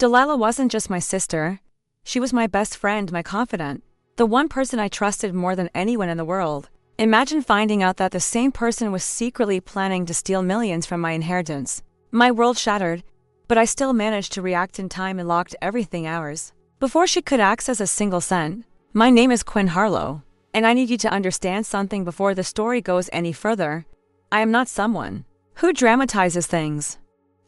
Delilah wasn't just my sister. She was my best friend, my confidant. The one person I trusted more than anyone in the world. Imagine finding out that the same person was secretly planning to steal millions from my inheritance. My world shattered, but I still managed to react in time and locked everything ours before she could access a single cent. My name is Quinn Harlow, and I need you to understand something before the story goes any further. I am not someone who dramatizes things.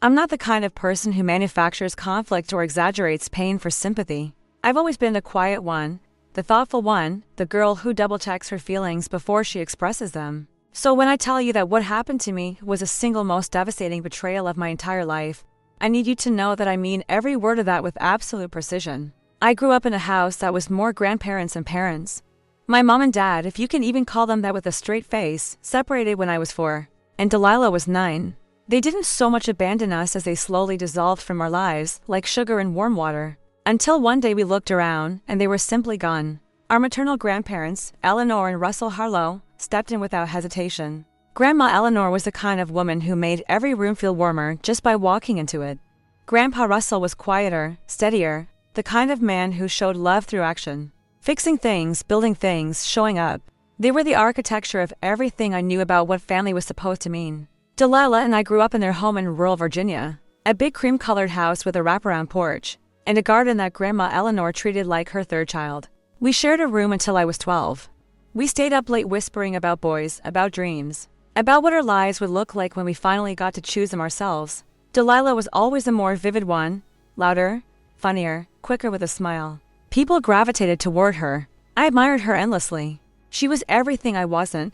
I'm not the kind of person who manufactures conflict or exaggerates pain for sympathy. I've always been the quiet one, the thoughtful one, the girl who double-checks her feelings before she expresses them. So when I tell you that what happened to me was a single most devastating betrayal of my entire life, I need you to know that I mean every word of that with absolute precision. I grew up in a house that was more grandparents and parents. My mom and dad, if you can even call them that with a straight face, separated when I was 4, and Delilah was 9. They didn't so much abandon us as they slowly dissolved from our lives, like sugar in warm water. Until one day we looked around, and they were simply gone. Our maternal grandparents, Eleanor and Russell Harlow, stepped in without hesitation. Grandma Eleanor was the kind of woman who made every room feel warmer just by walking into it. Grandpa Russell was quieter, steadier, the kind of man who showed love through action. Fixing things, building things, showing up. They were the architecture of everything I knew about what family was supposed to mean. Delilah and I grew up in their home in rural Virginia, a big cream-colored house with a wraparound porch, and a garden that Grandma Eleanor treated like her third child. We shared a room until I was 12. We stayed up late whispering about boys, about dreams, about what our lives would look like when we finally got to choose them ourselves. Delilah was always the more vivid one, louder, funnier, quicker with a smile. People gravitated toward her. I admired her endlessly. She was everything I wasn't,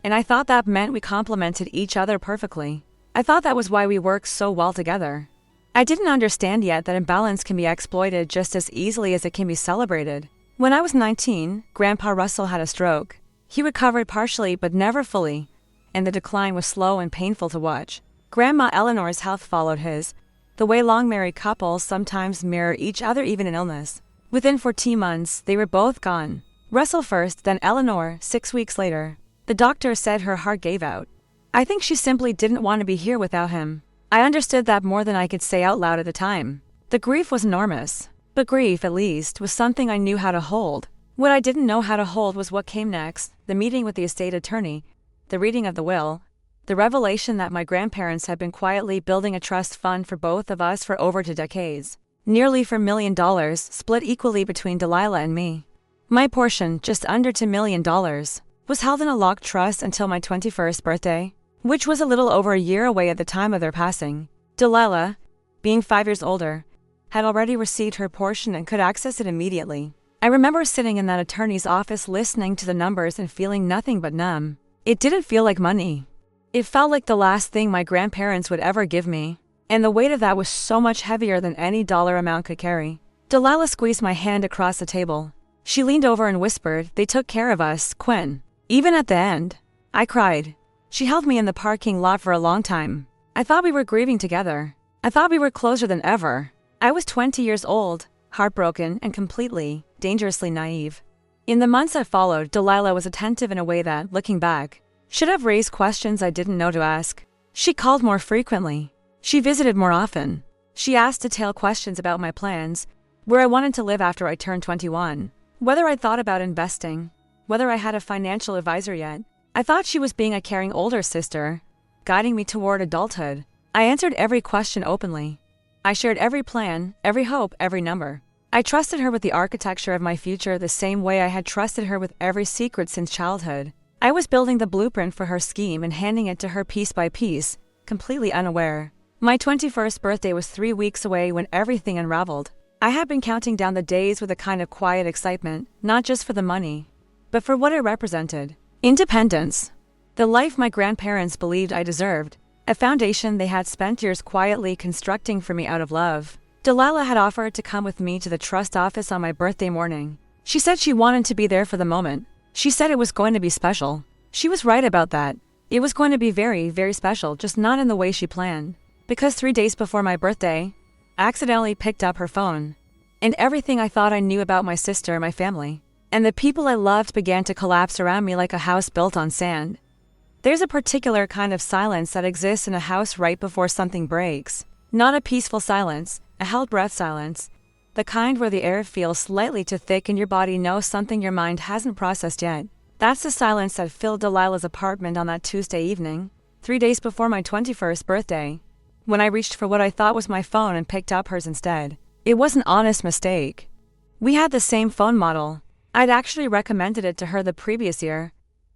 and I thought that meant we complemented each other perfectly. I thought that was why we worked so well together. I didn't understand yet that imbalance can be exploited just as easily as it can be celebrated. When I was 19, Grandpa Russell had a stroke. He recovered partially but never fully, and the decline was slow and painful to watch. Grandma Eleanor's health followed his, the way long married couples sometimes mirror each other even in illness. Within 14 months, they were both gone. Russell first, then Eleanor, 6 weeks later. The doctor said her heart gave out. I think she simply didn't want to be here without him. I understood that more than I could say out loud at the time. The grief was enormous. But grief, at least, was something I knew how to hold. What I didn't know how to hold was what came next, the meeting with the estate attorney, the reading of the will, the revelation that my grandparents had been quietly building a trust fund for both of us for over 2 decades. Nearly $4 million, split equally between Delilah and me. My portion, just under $2 million, was held in a locked trust until my 21st birthday, which was a little over a year away at the time of their passing. Delilah, being 5 years older, had already received her portion and could access it immediately. I remember sitting in that attorney's office listening to the numbers and feeling nothing but numb. It didn't feel like money. It felt like the last thing my grandparents would ever give me, and the weight of that was so much heavier than any dollar amount could carry. Delilah squeezed my hand across the table. She leaned over and whispered, "They took care of us, Quinn. Even at the end." I cried. She held me in the parking lot for a long time. I thought we were grieving together. I thought we were closer than ever. I was 20 years old, heartbroken, and completely, dangerously naive. In the months that followed, Delilah was attentive in a way that, looking back, should have raised questions I didn't know to ask. She called more frequently. She visited more often. She asked detailed questions about my plans, where I wanted to live after I turned 21, whether I'd thought about investing, whether I had a financial advisor yet. I thought she was being a caring older sister, guiding me toward adulthood. I answered every question openly. I shared every plan, every hope, every number. I trusted her with the architecture of my future the same way I had trusted her with every secret since childhood. I was building the blueprint for her scheme and handing it to her piece by piece, completely unaware. My 21st birthday was 3 weeks away when everything unraveled. I had been counting down the days with a kind of quiet excitement, not just for the money, but for what it represented. Independence. The life my grandparents believed I deserved. A foundation they had spent years quietly constructing for me out of love. Delilah had offered to come with me to the trust office on my birthday morning. She said she wanted to be there for the moment. She said it was going to be special. She was right about that. It was going to be very, very special, just not in the way she planned. Because 3 days before my birthday, I accidentally picked up her phone. And everything I thought I knew about my sister, my family, and the people I loved began to collapse around me like a house built on sand. There's a particular kind of silence that exists in a house right before something breaks. Not a peaceful silence, A held breath silence. The kind where the air feels slightly too thick and your body knows something your mind hasn't processed yet. That's the silence that filled Delilah's apartment on that Tuesday evening, 3 days before my 21st birthday. When I reached for what I thought was my phone and picked up hers instead, it was an honest mistake. We had the same phone model. I'd actually recommended it to her the previous year,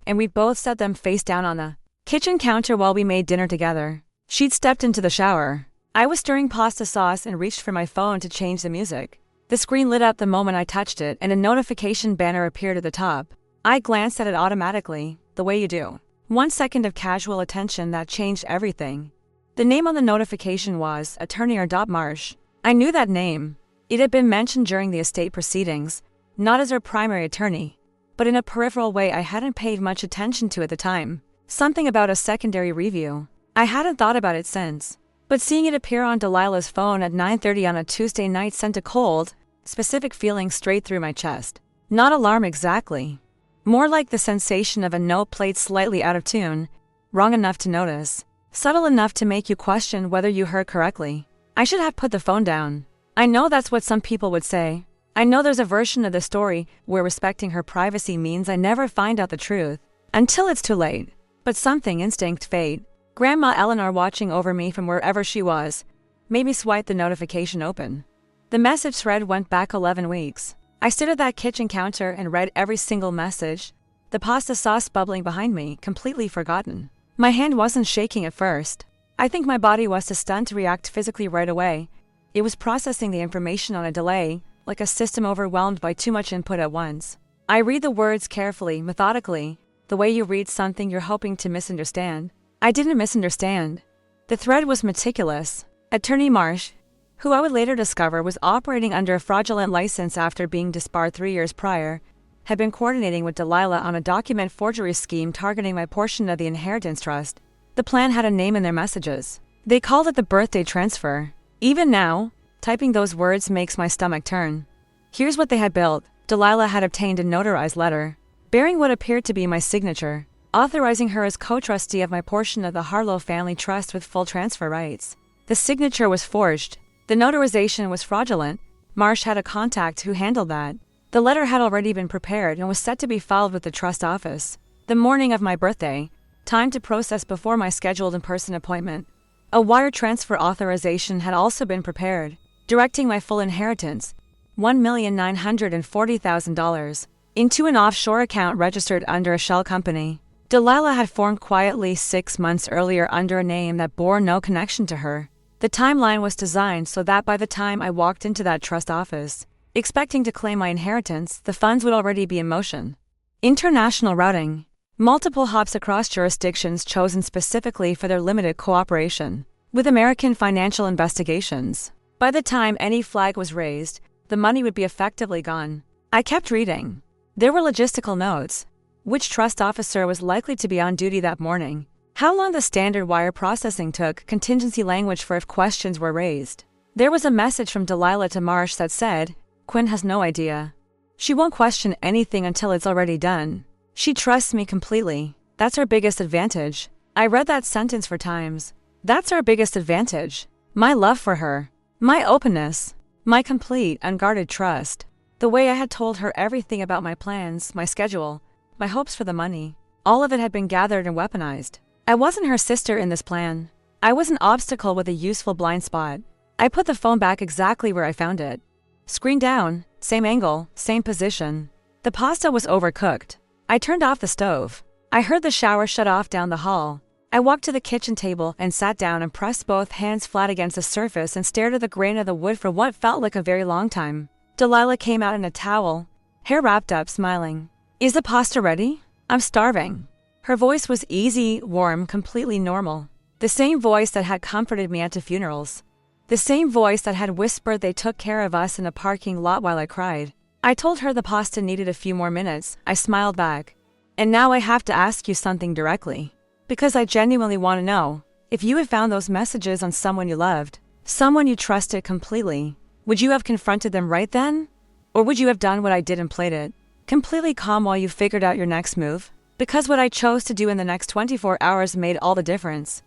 and we both set them face down on the kitchen counter while we made dinner together. She'd stepped into the shower. I was stirring pasta sauce and reached for my phone to change the music. The screen lit up the moment I touched it and a notification banner appeared at the top. I glanced at it automatically, the way you do. 1 second of casual attention that changed everything. The name on the notification was Attorney Marsh. I knew that name. It had been mentioned during the estate proceedings, not as her primary attorney, but in a peripheral way I hadn't paid much attention to at the time. Something about a secondary review. I hadn't thought about it since. But seeing it appear on Delilah's phone at 9:30 on a Tuesday night sent a cold, specific feeling straight through my chest. Not alarm exactly. More like the sensation of a note played slightly out of tune, wrong enough to notice, subtle enough to make you question whether you heard correctly. I should have put the phone down. I know that's what some people would say. I know there's a version of the story where respecting her privacy means I never find out the truth, until it's too late. But something instinct fate. Grandma Eleanor watching over me from wherever she was, made me swipe the notification open. The message thread went back 11 weeks. I stood at that kitchen counter and read every single message, the pasta sauce bubbling behind me, completely forgotten. My hand wasn't shaking at first. I think my body was too stunned to react physically right away. It was processing the information on a delay, like a system overwhelmed by too much input at once. I read the words carefully, methodically, the way you read something you're hoping to misunderstand. I didn't misunderstand. The thread was meticulous. Attorney Marsh, who I would later discover was operating under a fraudulent license after being disbarred 3 years prior, had been coordinating with Delilah on a document forgery scheme targeting my portion of the inheritance trust. The plan had a name in their messages. They called it the birthday transfer. Even now, typing those words makes my stomach turn. Here's what they had built. Delilah had obtained a notarized letter, bearing what appeared to be my signature, authorizing her as co-trustee of my portion of the Harlow family trust with full transfer rights. The signature was forged. The notarization was fraudulent. Marsh had a contact who handled that. The letter had already been prepared and was set to be filed with the trust office. The morning of my birthday, time to process before my scheduled in-person appointment. A wire transfer authorization had also been prepared, directing my full inheritance, $1,940,000, into an offshore account registered under a shell company. Delilah had formed quietly 6 months earlier under a name that bore no connection to her. The timeline was designed so that by the time I walked into that trust office, expecting to claim my inheritance, the funds would already be in motion. International routing. Multiple hops across jurisdictions chosen specifically for their limited cooperation with American financial investigations. By the time any flag was raised, the money would be effectively gone. I kept reading. There were logistical notes. Which trust officer was likely to be on duty that morning? How long the standard wire processing took, contingency language for if questions were raised. There was a message from Delilah to Marsh that said, Quinn has no idea. She won't question anything until it's already done. She trusts me completely. That's her biggest advantage. I read that sentence 4 times. That's our biggest advantage. My love for her. My openness. My complete, unguarded trust. The way I had told her everything about my plans, my schedule, my hopes for the money. All of it had been gathered and weaponized. I wasn't her sister in this plan. I was an obstacle with a useful blind spot. I put the phone back exactly where I found it. Screen down, same angle, same position. The pasta was overcooked. I turned off the stove. I heard the shower shut off down the hall. I walked to the kitchen table and sat down and pressed both hands flat against the surface and stared at the grain of the wood for what felt like a very long time. Delilah came out in a towel, hair wrapped up, smiling. Is the pasta ready? I'm starving. Her voice was easy, warm, completely normal. The same voice that had comforted me at 2 funerals. The same voice that had whispered they took care of us in a parking lot while I cried. I told her the pasta needed a few more minutes. I smiled back. And now I have to ask you something directly. Because I genuinely want to know, if you had found those messages on someone you loved, someone you trusted completely, would you have confronted them right then? Or would you have done what I did and played it? Completely calm while you figured out your next move? Because what I chose to do in the next 24 hours made all the difference.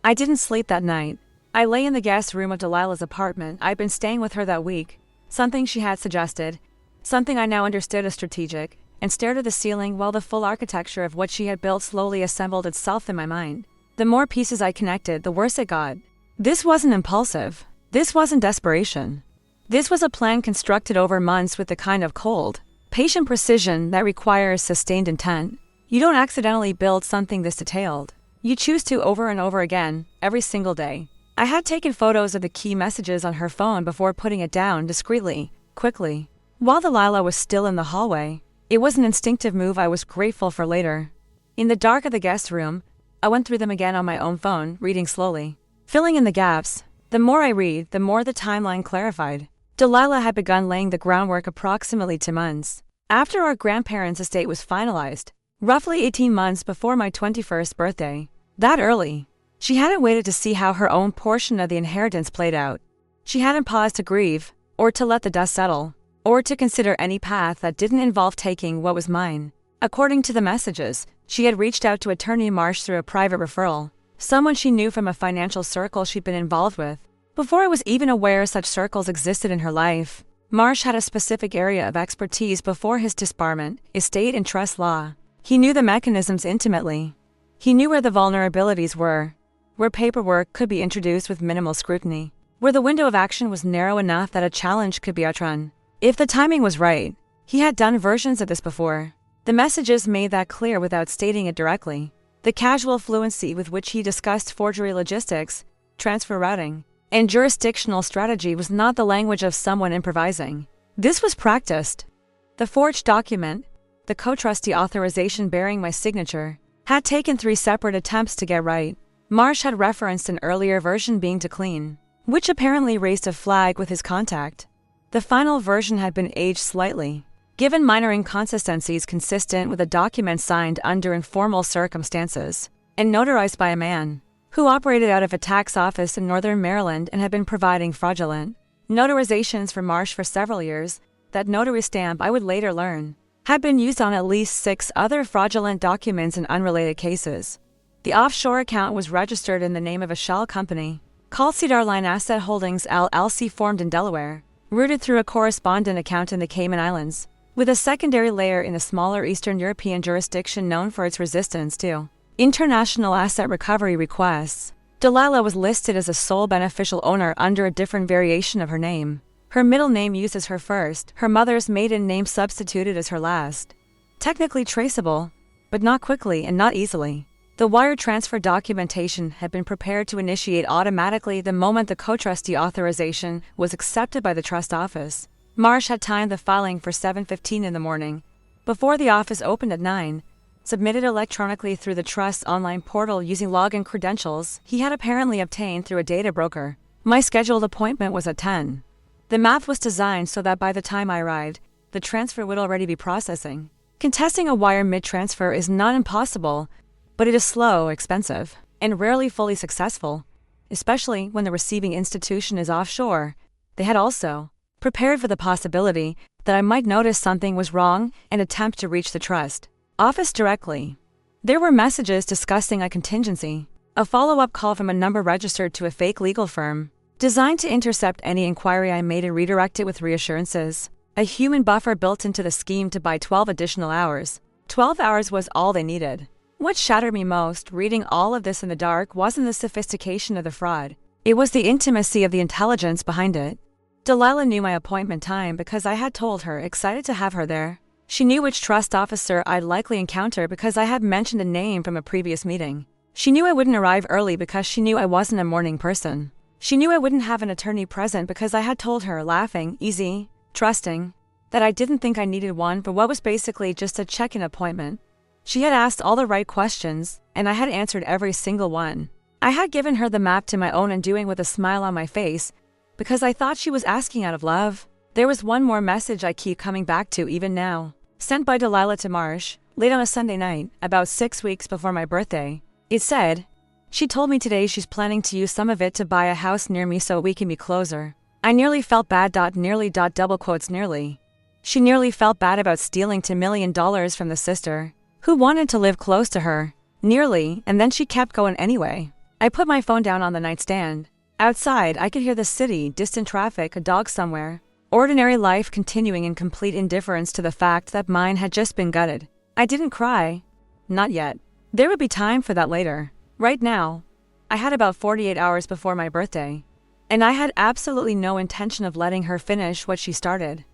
I didn't sleep that night. I lay in the guest room of Delilah's apartment. I'd been staying with her that week, something she had suggested, something I now understood as strategic, and stared at the ceiling while the full architecture of what she had built slowly assembled itself in my mind. The more pieces I connected, the worse it got. This wasn't impulsive. This wasn't desperation. This was a plan constructed over months with the kind of cold, patient precision that requires sustained intent. You don't accidentally build something this detailed. You choose to over and over again, every single day. I had taken photos of the key messages on her phone before putting it down discreetly, quickly. While Delilah was still in the hallway, it was an instinctive move I was grateful for later. In the dark of the guest room, I went through them again on my own phone, reading slowly, filling in the gaps. The more I read, the more the timeline clarified. Delilah had begun laying the groundwork approximately 2 months after our grandparents' estate was finalized, roughly 18 months before my 21st birthday. That early. She hadn't waited to see how her own portion of the inheritance played out. She hadn't paused to grieve, or to let the dust settle, or to consider any path that didn't involve taking what was mine. According to the messages, she had reached out to Attorney Marsh through a private referral, someone she knew from a financial circle she'd been involved with. Before I was even aware such circles existed in her life, Marsh had a specific area of expertise before his disbarment, estate and trust law. He knew the mechanisms intimately. He knew where the vulnerabilities were, where paperwork could be introduced with minimal scrutiny, where the window of action was narrow enough that a challenge could be outrun. If the timing was right, he had done versions of this before. The messages made that clear without stating it directly. The casual fluency with which he discussed forgery logistics, transfer routing, and jurisdictional strategy was not the language of someone improvising. This was practiced. The forged document, the co-trustee authorization bearing my signature, had taken 3 separate attempts to get right. Marsh had referenced an earlier version being too clean, which apparently raised a flag with his contact. The final version had been aged slightly, given minor inconsistencies consistent with a document signed under informal circumstances, and notarized by a man who operated out of a tax office in northern Maryland and had been providing fraudulent notarizations for Marsh for several years. That notary stamp, I would later learn, had been used on at least 6 other fraudulent documents in unrelated cases. The offshore account was registered in the name of a shell company called Cedar Line Asset Holdings LLC, formed in Delaware, routed through a correspondent account in the Cayman Islands, with a secondary layer in a smaller Eastern European jurisdiction known for its resistance to international asset recovery requests. Delilah was listed as a sole beneficial owner under a different variation of her name. Her middle name used as her first, her mother's maiden name substituted as her last. Technically traceable, but not quickly and not easily. The wire transfer documentation had been prepared to initiate automatically the moment the co-trustee authorization was accepted by the trust office. Marsh had timed the filing for 7:15 in the morning, before the office opened at 9, submitted electronically through the trust's online portal using login credentials he had apparently obtained through a data broker. My scheduled appointment was at 10. The math was designed so that by the time I arrived, the transfer would already be processing. Contesting a wire mid-transfer is not impossible, but it is slow, expensive, and rarely fully successful, especially when the receiving institution is offshore. They had also prepared for the possibility that I might notice something was wrong and attempt to reach the trust office directly. There were messages discussing a contingency, a follow-up call from a number registered to a fake legal firm, designed to intercept any inquiry I made and redirect it with reassurances. A human buffer built into the scheme to buy 12 additional hours. 12 hours was all they needed. What shattered me most, reading all of this in the dark, wasn't the sophistication of the fraud. It was the intimacy of the intelligence behind it. Delilah knew my appointment time because I had told her, excited to have her there. She knew which trust officer I'd likely encounter because I had mentioned a name from a previous meeting. She knew I wouldn't arrive early because she knew I wasn't a morning person. She knew I wouldn't have an attorney present because I had told her, laughing, easy, trusting, that I didn't think I needed one for what was basically just a check-in appointment. She had asked all the right questions, and I had answered every single one. I had given her the map to my own undoing with a smile on my face, because I thought she was asking out of love. There was one more message I keep coming back to even now, sent by Delilah to Marsh, late on a Sunday night, about 6 weeks before my birthday. It said, "She told me today she's planning to use some of it to buy a house near me so we can be closer." I nearly felt bad. Nearly. Double quotes nearly. She nearly felt bad about stealing $2 million from the sister, who wanted to live close to her. Nearly, and then she kept going anyway. I put my phone down on the nightstand, Outside, I could hear the city, distant traffic, a dog somewhere. Ordinary life continuing in complete indifference to the fact that mine had just been gutted. I didn't cry. Not yet. There would be time for that later. Right now, I had about 48 hours before my birthday, and I had absolutely no intention of letting her finish what she started.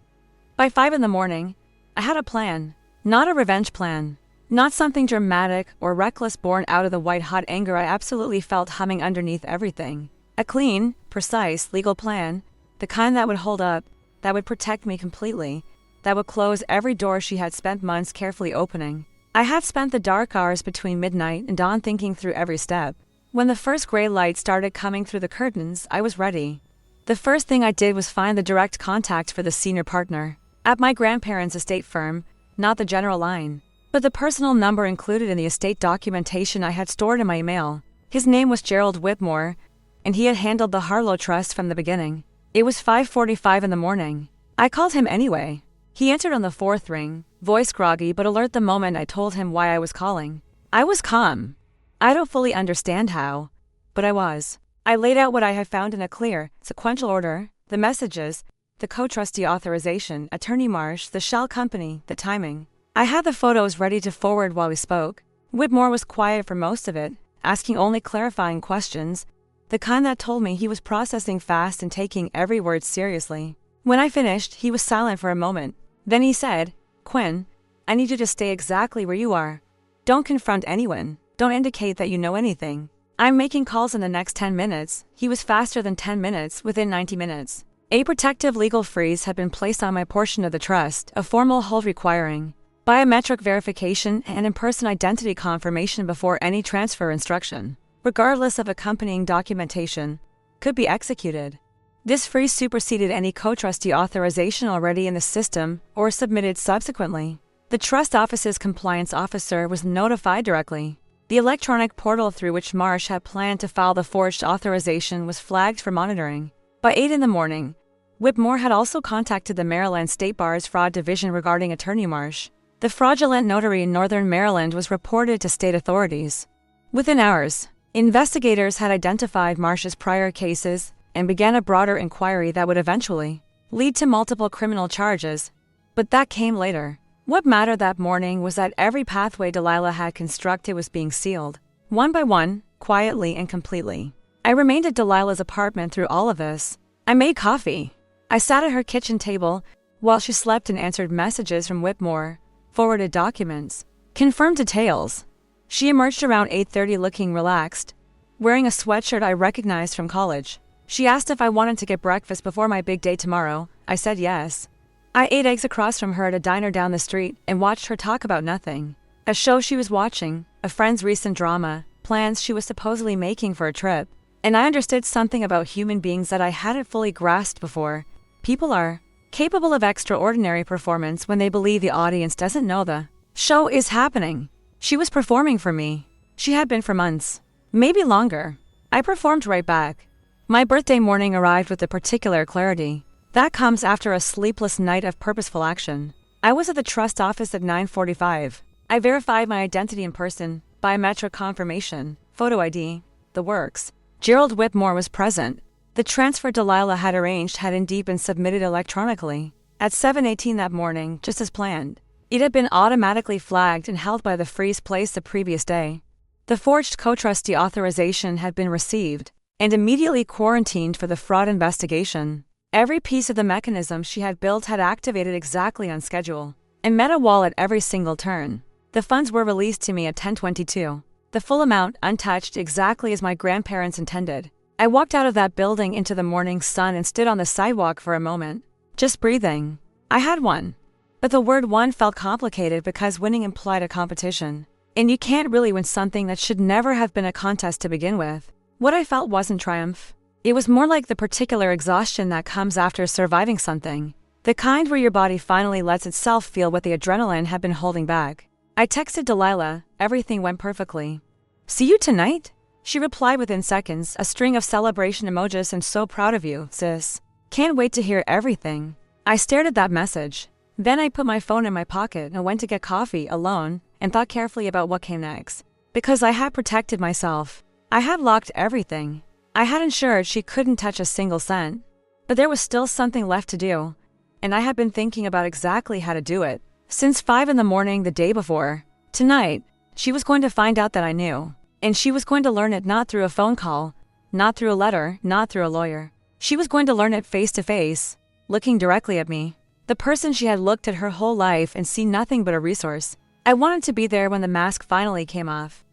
By 5 in the morning, I had a plan. Not a revenge plan. Not something dramatic or reckless born out of the white-hot anger I absolutely felt humming underneath everything. A clean, precise, legal plan, the kind that would hold up, that would protect me completely, that would close every door she had spent months carefully opening. I had spent the dark hours between midnight and dawn thinking through every step. When the first gray light started coming through the curtains, I was ready. The first thing I did was find the direct contact for the senior partner. At my grandparents' estate firm, not the general line, but the personal number included in the estate documentation I had stored in my email. His name was Gerald Whitmore, and he had handled the Harlow Trust from the beginning. It was 5:45 in the morning. I called him anyway. He answered on the fourth ring, voice groggy but alert the moment I told him why I was calling. I was calm. I don't fully understand how, but I was. I laid out what I had found in a clear, sequential order, the messages, the co-trustee authorization, Attorney Marsh, the shell company, the timing. I had the photos ready to forward while we spoke. Whitmore was quiet for most of it, asking only clarifying questions, the kind that told me he was processing fast and taking every word seriously. When I finished, he was silent for a moment. Then he said, "Quinn, I need you to stay exactly where you are. Don't confront anyone. Don't indicate that you know anything. I'm making calls in the next 10 minutes. He was faster than 10 minutes, within 90 minutes. A protective legal freeze had been placed on my portion of the trust, a formal hold requiring biometric verification and in-person identity confirmation before any transfer instruction, regardless of accompanying documentation, could be executed. This freeze superseded any co-trustee authorization already in the system or submitted subsequently. The trust office's compliance officer was notified directly. The electronic portal through which Marsh had planned to file the forged authorization was flagged for monitoring. By 8 in the morning, Whitmore had also contacted the Maryland State Bar's Fraud Division regarding Attorney Marsh. The fraudulent notary in Northern Maryland was reported to state authorities. Within hours, investigators had identified Marsh's prior cases and began a broader inquiry that would eventually lead to multiple criminal charges. But that came later. What mattered that morning was that every pathway Delilah had constructed was being sealed, one by one, quietly and completely. I remained at Delilah's apartment through all of this. I made coffee. I sat at her kitchen table while she slept and answered messages from Whitmore, forwarded documents, confirmed details. She emerged around 8:30 looking relaxed, wearing a sweatshirt I recognized from college. She asked if I wanted to get breakfast before my big day tomorrow. I said yes. I ate eggs across from her at a diner down the street and watched her talk about nothing. A show she was watching, a friend's recent drama, plans she was supposedly making for a trip. And I understood something about human beings that I hadn't fully grasped before. People are capable of extraordinary performance when they believe the audience doesn't know the show is happening. She was performing for me. She had been for months, maybe longer. I performed right back. My birthday morning arrived with a particular clarity. That comes after a sleepless night of purposeful action. I was at the trust office at 9:45. I verified my identity in person, biometric confirmation, photo ID, the works. Gerald Whitmore was present. The transfer Delilah had arranged had indeed been submitted electronically. At 7:18 that morning, just as planned, it had been automatically flagged and held by the freeze placed the previous day. The forged co-trustee authorization had been received and immediately quarantined for the fraud investigation. Every piece of the mechanism she had built had activated exactly on schedule and met a wall at every single turn. The funds were released to me at 10:22. The full amount, untouched, exactly as my grandparents intended. I walked out of that building into the morning sun and stood on the sidewalk for a moment, just breathing. I had won. But the word won felt complicated because winning implied a competition. And you can't really win something that should never have been a contest to begin with. What I felt wasn't triumph. It was more like the particular exhaustion that comes after surviving something. The kind where your body finally lets itself feel what the adrenaline had been holding back. I texted Delilah, everything went perfectly. "See you tonight?" She replied within seconds, a string of celebration emojis and "so proud of you, sis. Can't wait to hear everything." I stared at that message. Then I put my phone in my pocket and went to get coffee alone and thought carefully about what came next. Because I had protected myself. I had locked everything. I had ensured she couldn't touch a single cent. But there was still something left to do, and I had been thinking about exactly how to do it since 5 in the morning the day before. Tonight, she was going to find out that I knew, and she was going to learn it not through a phone call, not through a letter, not through a lawyer. She was going to learn it face to face, looking directly at me, the person she had looked at her whole life and seen nothing but a resource. I wanted to be there when the mask finally came off.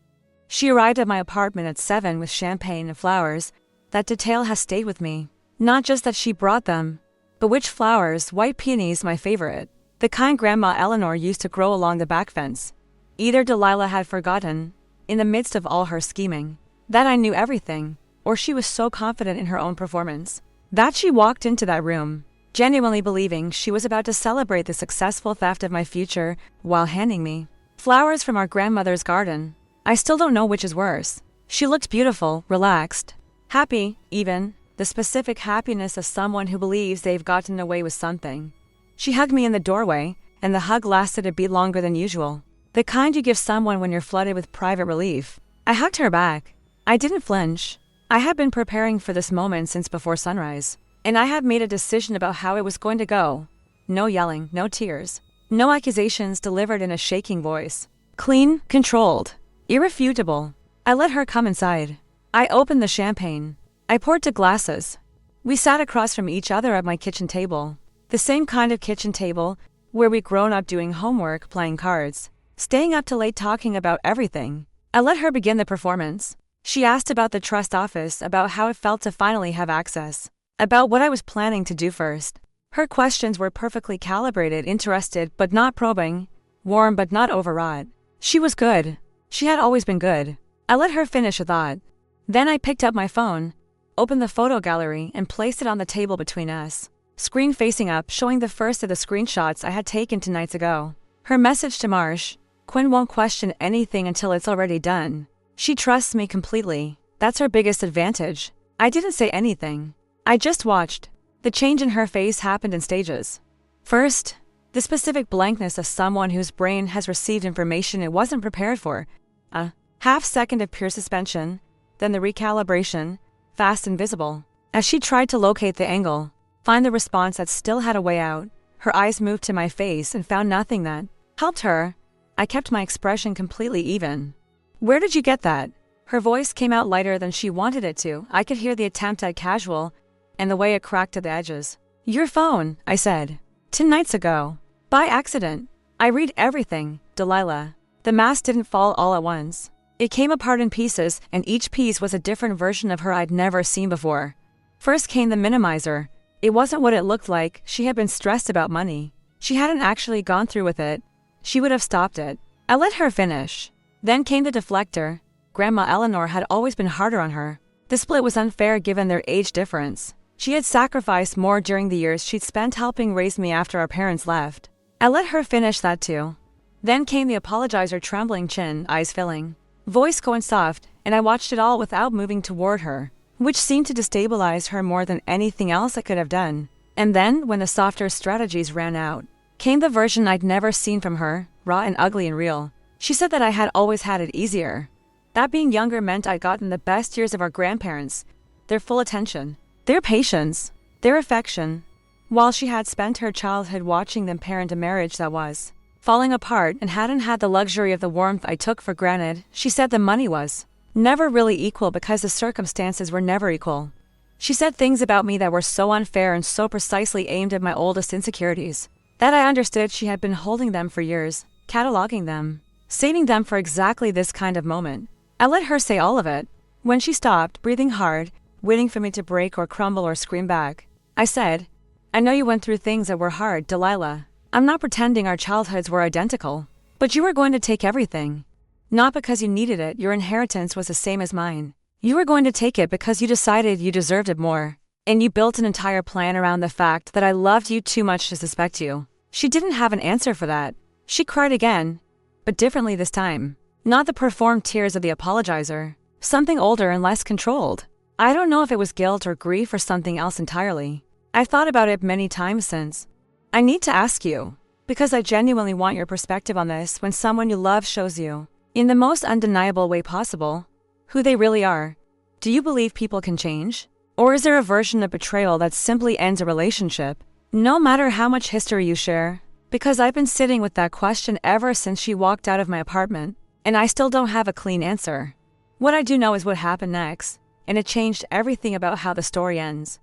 She arrived at my apartment at 7 with champagne and flowers. That detail has stayed with me. Not just that she brought them, but which flowers, white peonies, my favorite. The kind Grandma Eleanor used to grow along the back fence. Either Delilah had forgotten, in the midst of all her scheming, that I knew everything, or she was so confident in her own performance, that she walked into that room, genuinely believing she was about to celebrate the successful theft of my future while handing me flowers from our grandmother's garden. I still don't know which is worse. She looked beautiful, relaxed, happy, even, the specific happiness of someone who believes they've gotten away with something. She hugged me in the doorway, and the hug lasted a bit longer than usual. The kind you give someone when you're flooded with private relief. I hugged her back. I didn't flinch. I had been preparing for this moment since before sunrise, and I had made a decision about how it was going to go. No yelling, no tears, no accusations delivered in a shaking voice. Clean, controlled, irrefutable. I let her come inside. I opened the champagne. I poured 2 glasses. We sat across from each other at my kitchen table. The same kind of kitchen table where we'd grown up doing homework, playing cards, staying up till late talking about everything. I let her begin the performance. She asked about the trust office, about how it felt to finally have access, about what I was planning to do first. Her questions were perfectly calibrated, interested but not probing, warm but not overwrought. She was good. She had always been good. I let her finish a thought. Then I picked up my phone, opened the photo gallery, and placed it on the table between us. Screen facing up, showing the first of the screenshots I had taken 2 nights ago. Her message to Marsh: Quinn won't question anything until it's already done. She trusts me completely. That's her biggest advantage. I didn't say anything. I just watched. The change in her face happened in stages. First, the specific blankness of someone whose brain has received information it wasn't prepared for. A half-second of pure suspension, then the recalibration, fast and visible. As she tried to locate the angle, find the response that still had a way out, her eyes moved to my face and found nothing that helped her. I kept my expression completely even. Where did you get that? Her voice came out lighter than she wanted it to. I could hear the attempt at casual, and the way it cracked at the edges. Your phone, I said. 2 nights ago. By accident. I read everything, Delilah. The mask didn't fall all at once. It came apart in pieces, and each piece was a different version of her I'd never seen before. First came the minimizer. It wasn't what it looked like. She had been stressed about money. She hadn't actually gone through with it. She would have stopped it. I let her finish. Then came the deflector. Grandma Eleanor had always been harder on her. The split was unfair given their age difference. She had sacrificed more during the years she'd spent helping raise me after our parents left. I let her finish that too. Then came the apologizer, trembling chin, eyes filling, voice going soft, and I watched it all without moving toward her, which seemed to destabilize her more than anything else I could have done. And then, when the softer strategies ran out, came the version I'd never seen from her, raw and ugly and real. She said that I had always had it easier. That being younger meant I'd gotten the best years of our grandparents, their full attention, their patience, their affection, while she had spent her childhood watching them parent a marriage that was falling apart and hadn't had the luxury of the warmth I took for granted. She said the money was never really equal because the circumstances were never equal. She said things about me that were so unfair and so precisely aimed at my oldest insecurities, that I understood she had been holding them for years, cataloging them, saving them for exactly this kind of moment. I let her say all of it. When she stopped, breathing hard, waiting for me to break or crumble or scream back, I said, I know you went through things that were hard, Delilah. I'm not pretending our childhoods were identical. But you were going to take everything. Not because you needed it, your inheritance was the same as mine. You were going to take it because you decided you deserved it more. And you built an entire plan around the fact that I loved you too much to suspect you. She didn't have an answer for that. She cried again, but differently this time. Not the performed tears of the apologizer. Something older and less controlled. I don't know if it was guilt or grief or something else entirely. I've thought about it many times since. I need to ask you, because I genuinely want your perspective on this when someone you love shows you, in the most undeniable way possible, who they really are. Do you believe people can change? Or is there a version of betrayal that simply ends a relationship, no matter how much history you share? Because I've been sitting with that question ever since she walked out of my apartment, and I still don't have a clean answer. What I do know is what happened next, and it changed everything about how the story ends.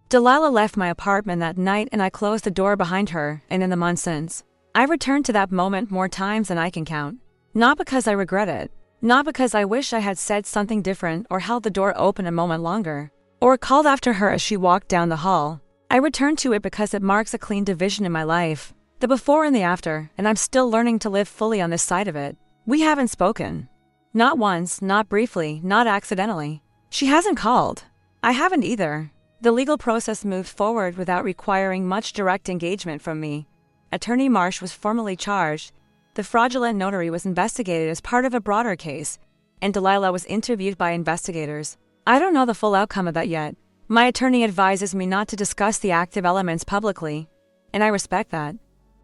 Delilah left my apartment that night and I closed the door behind her, and in the months since, I've returned to that moment more times than I can count. Not because I regret it, not because I wish I had said something different or held the door open a moment longer, or called after her as she walked down the hall. I return to it because it marks a clean division in my life, the before and the after, and I'm still learning to live fully on this side of it. We haven't spoken. Not once, not briefly, not accidentally. She hasn't called. I haven't either. The legal process moved forward without requiring much direct engagement from me. Attorney Marsh was formally charged. The fraudulent notary was investigated as part of a broader case, and Delilah was interviewed by investigators. I don't know the full outcome of that yet. My attorney advises me not to discuss the active elements publicly, and I respect that.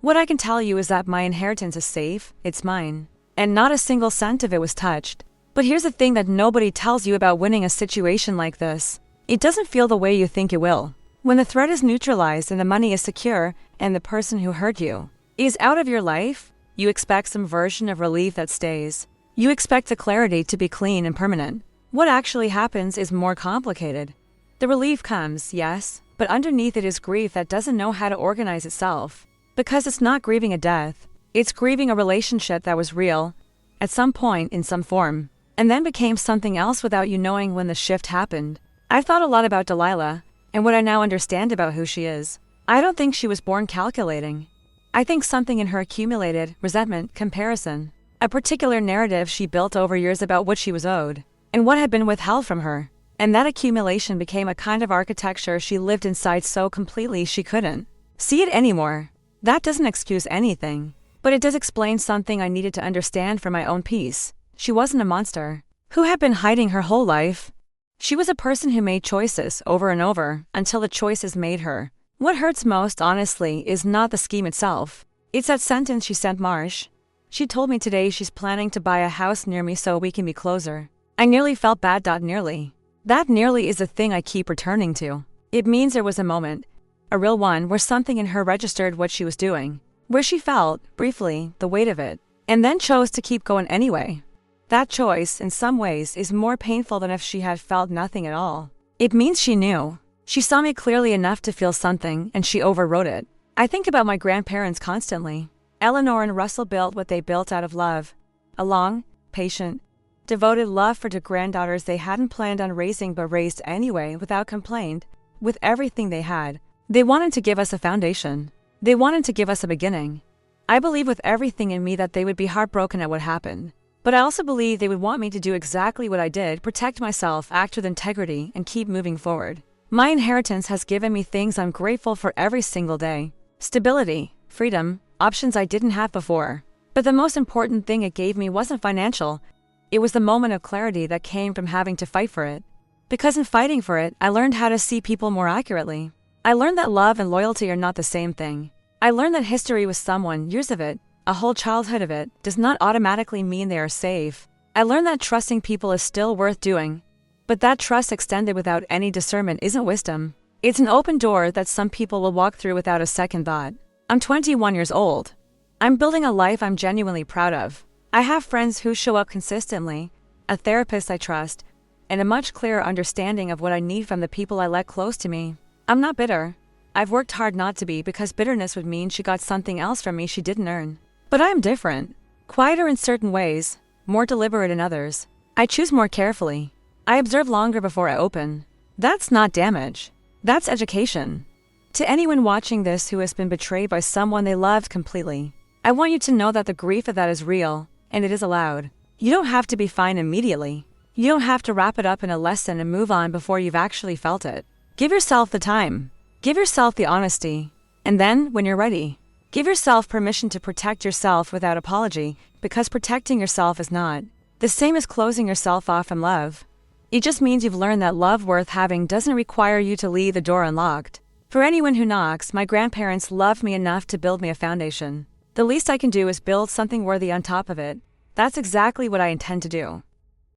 What I can tell you is that my inheritance is safe, it's mine, and not a single cent of it was touched. But here's the thing that nobody tells you about winning a situation like this. It doesn't feel the way you think it will. When the threat is neutralized and the money is secure, and the person who hurt you is out of your life, you expect some version of relief that stays. You expect the clarity to be clean and permanent. What actually happens is more complicated. The relief comes, yes, but underneath it is grief that doesn't know how to organize itself. Because it's not grieving a death, it's grieving a relationship that was real, at some point in some form, and then became something else without you knowing when the shift happened. I've thought a lot about Delilah, and what I now understand about who she is. I don't think she was born calculating. I think something in her accumulated resentment, comparison, a particular narrative she built over years about what she was owed, and what had been withheld from her. And that accumulation became a kind of architecture she lived inside so completely she couldn't see it anymore. That doesn't excuse anything, but it does explain something I needed to understand for my own peace. She wasn't a monster who had been hiding her whole life. She was a person who made choices over and over until the choices made her. What hurts most, honestly, is not the scheme itself. It's that sentence she sent Marsh. She told me today she's planning to buy a house near me so we can be closer. I nearly felt bad. Nearly. That nearly is the thing I keep returning to. It means there was a moment, a real one, where something in her registered what she was doing, where she felt, briefly, the weight of it, and then chose to keep going anyway. That choice, in some ways, is more painful than if she had felt nothing at all. It means she knew. She saw me clearly enough to feel something, and she overrode it. I think about my grandparents constantly. Eleanor and Russell built what they built out of love. A long, patient, devoted love for two granddaughters they hadn't planned on raising but raised anyway without complaint, with everything they had. They wanted to give us a foundation. They wanted to give us a beginning. I believe with everything in me that they would be heartbroken at what happened. But I also believe they would want me to do exactly what I did, protect myself, act with integrity, and keep moving forward. My inheritance has given me things I'm grateful for every single day. Stability, freedom, options I didn't have before. But the most important thing it gave me wasn't financial. It was the moment of clarity that came from having to fight for it. Because in fighting for it, I learned how to see people more accurately. I learned that love and loyalty are not the same thing. I learned that history with someone, years of it, a whole childhood of it, does not automatically mean they are safe. I learned that trusting people is still worth doing. But that trust extended without any discernment isn't wisdom. It's an open door that some people will walk through without a second thought. I'm 21 years old. I'm building a life I'm genuinely proud of. I have friends who show up consistently, a therapist I trust, and a much clearer understanding of what I need from the people I let close to me. I'm not bitter. I've worked hard not to be because bitterness would mean she got something else from me she didn't earn. But I am different. Quieter in certain ways, more deliberate in others. I choose more carefully. I observe longer before I open. That's not damage. That's education. To anyone watching this who has been betrayed by someone they loved completely, I want you to know that the grief of that is real, and it is allowed. You don't have to be fine immediately. You don't have to wrap it up in a lesson and move on before you've actually felt it. Give yourself the time. Give yourself the honesty. And then, when you're ready, give yourself permission to protect yourself without apology, because protecting yourself is not the same as closing yourself off from love. It just means you've learned that love worth having doesn't require you to leave the door unlocked. For anyone who knocks, my grandparents loved me enough to build me a foundation. The least I can do is build something worthy on top of it. That's exactly what I intend to do.